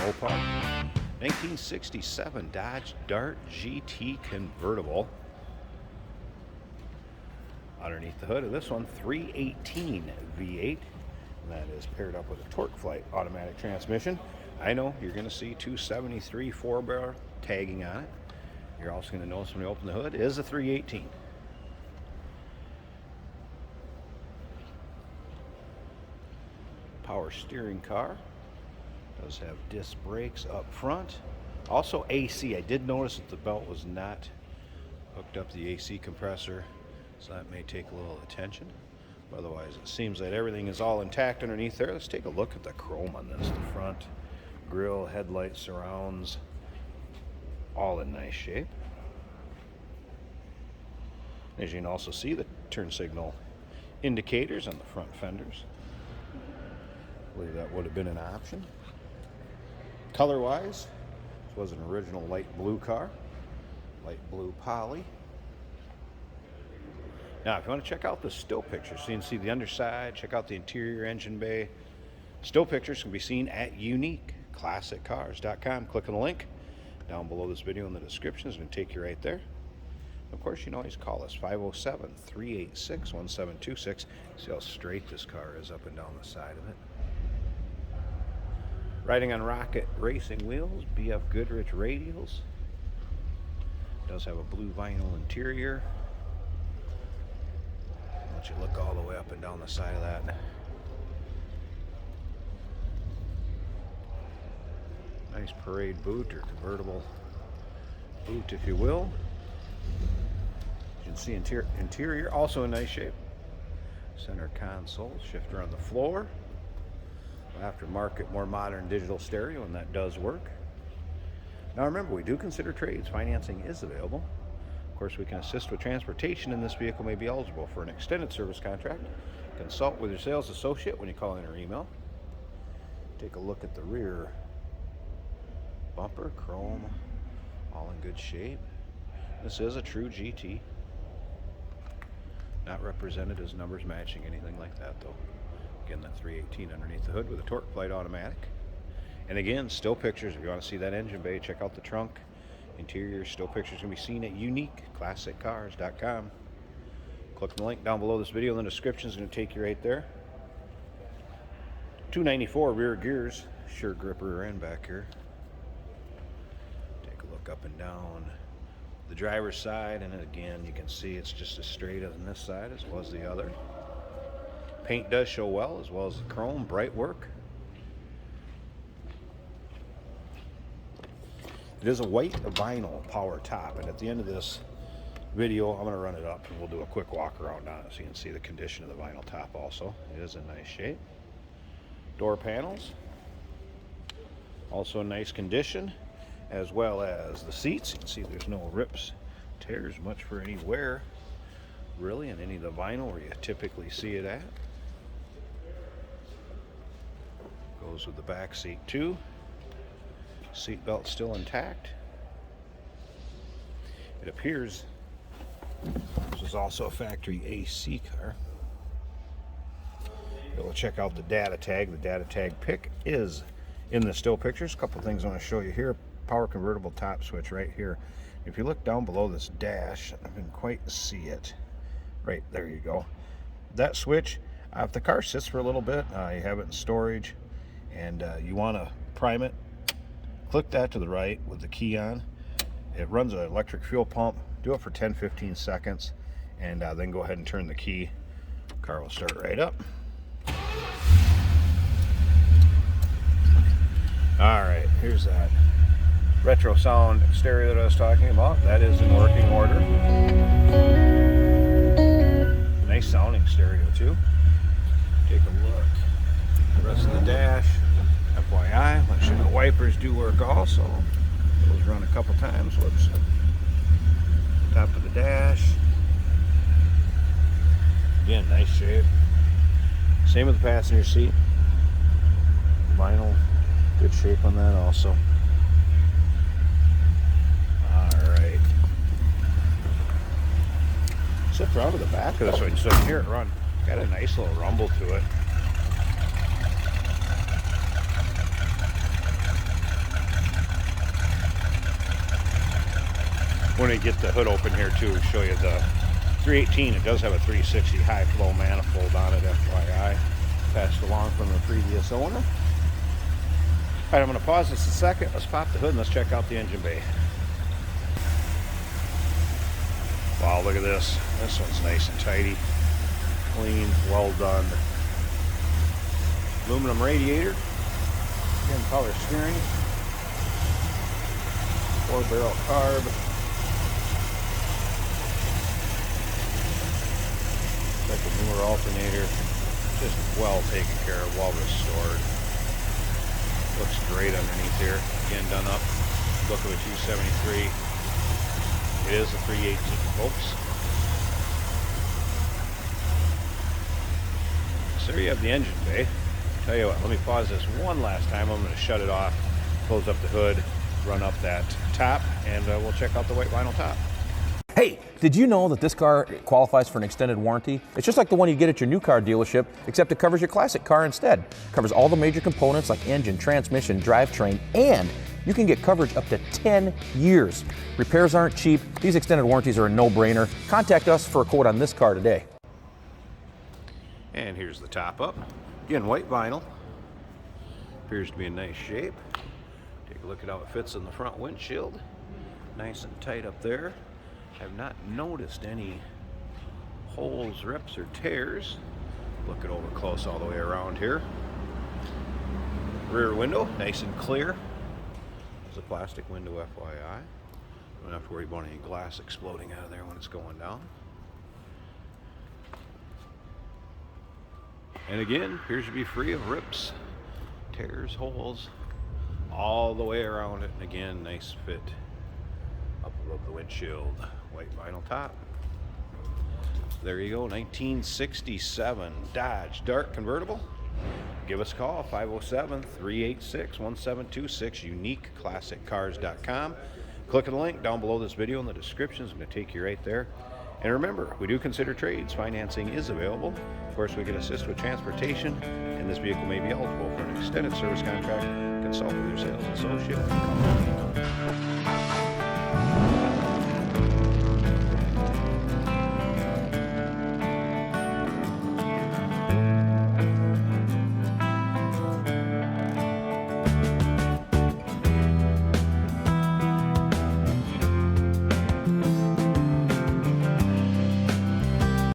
Mopar 1967 Dodge Dart GT convertible. Underneath the hood of this one, 318 V8. And that is paired up with a Torque Flight automatic transmission. I know you're going to see 273 4-barrel tagging on it. You're also going to notice when you open the hood, it is a 318. Power steering car. Does have disc brakes up front. Also AC. I did notice that the belt was not hooked up to the AC compressor, so that may take a little attention. Otherwise, it seems that everything is all intact underneath there. Let's take a look at the chrome on this. The front grille, headlight surrounds, all in nice shape. As you can also see, the turn signal indicators on the front fenders. I believe that would have been an option. Color-wise, this was an original light blue car, light blue poly. Now, if you want to check out the still pictures, so you can see the underside, check out the interior engine bay. Still pictures can be seen at uniqueclassiccars.com. Click on the link down below this video in the description. It's going to take you right there. Of course, you can always call us, 507-386-1726. See how straight this car is up and down the side of it. Riding on Rocket racing wheels, BF Goodrich radials. Does have a blue vinyl interior. Let you look all the way up and down the side of that. Nice parade boot or convertible boot, if you will. You can see interior also in nice shape. Center console, shifter on the floor. Aftermarket, more modern digital stereo, and that does work. Now remember, we do consider trades. Financing is available. Of course, we can assist with transportation, and this vehicle may be eligible for an extended service contract. Consult with your sales associate when you call in or email. Take a look at the rear bumper, chrome, all in good shape. This is a true GT. Not represented as numbers matching anything like that, though. Again, that 318 underneath the hood with a Torque Flight automatic. And again, still pictures. If you want to see that engine bay, check out the trunk. Interior still pictures can be seen at uniqueclassiccars.com. Click on the link down below this video in the description. Is going to take you right there. 294 rear gears, sure grip rear end back here. Take a look up and down the driver's side, and again you can see it's just as straight on this side as well as the other. Paint does show well, as well as the chrome, bright work. It is a white vinyl power top, and at the end of this video, I'm going to run it up and we'll do a quick walk around on it so you can see the condition of the vinyl top also. It is in nice shape. Door panels, also in nice condition, as well as the seats. You can see there's no rips, tears much for any wear, really, in any of the vinyl where you typically see it at. Goes with the back seat too. Seat belt still intact. It appears this is also a factory AC car. We'll check out the data tag. The data tag pic is in the still pictures. A couple things I want to show you here. Power convertible top switch right here. If you look down below this dash, I didn't quite see it. Right there you go. That switch, if the car sits for a little bit, you have it in storage, and you want to prime it, click that to the right with the key on. It runs an electric fuel pump. Do it for 10-15 seconds, and then go ahead and turn the key. Car will start right up. All right, here's that retro sound stereo that I was talking about. That is in working order. Nice sounding stereo too. Take a look. The rest of the dash, FYI, let you know wipers do work also. Those run a couple times. Whoops. Top of the dash. Again, nice shape. Same with the passenger seat. Vinyl, good shape on that also. Alright. Sit around to the back of this one so you can hear it run. Got a nice little rumble to it. when we get the hood open here too, show you the 318. It does have a 360 high flow manifold on it, FYI. Passed along from the previous owner. All right, I'm going to pause this a second. Let's pop the hood and let's check out the engine bay. Wow, look at this. This one's nice and tidy. Clean, well done. Aluminum radiator. Again, power steering. 4-barrel carb. Like a newer alternator. Just well taken care of, well restored. Looks great underneath here. Again, done up. Look of a 273. It is a 318, folks. So there you have the engine bay. Tell you what, let me pause this one last time. I'm going to shut it off, close up the hood, run up that top, and we'll check out the white vinyl top. Hey, did you know that this car qualifies for an extended warranty? It's just like the one you get at your new car dealership, except it covers your classic car instead. It covers all the major components like engine, transmission, drivetrain, and you can get coverage up to 10 years. Repairs aren't cheap. These extended warranties are a no-brainer. Contact us for a quote on this car today. And here's the top up. Again, white vinyl. Appears to be in nice shape. Take a look at how it fits in the front windshield. Nice and tight up there. Have not noticed any holes, rips, or tears. Look it over close all the way around here. Rear window, nice and clear. It's a plastic window, FYI. Don't have to worry about any glass exploding out of there when it's going down. And again, appears to be free of rips, tears, holes, all the way around it. And again, nice fit up above the windshield. White vinyl top. There you go, 1967 Dodge Dart convertible. Give us a call, 507-386-1726, uniqueclassiccars.com. Click on the link down below this video in the description. It's going to take you right there. And remember, we do consider trades. Financing is available. Of course, we can assist with transportation, and this vehicle may be eligible for an extended service contract. Consult with your sales associate.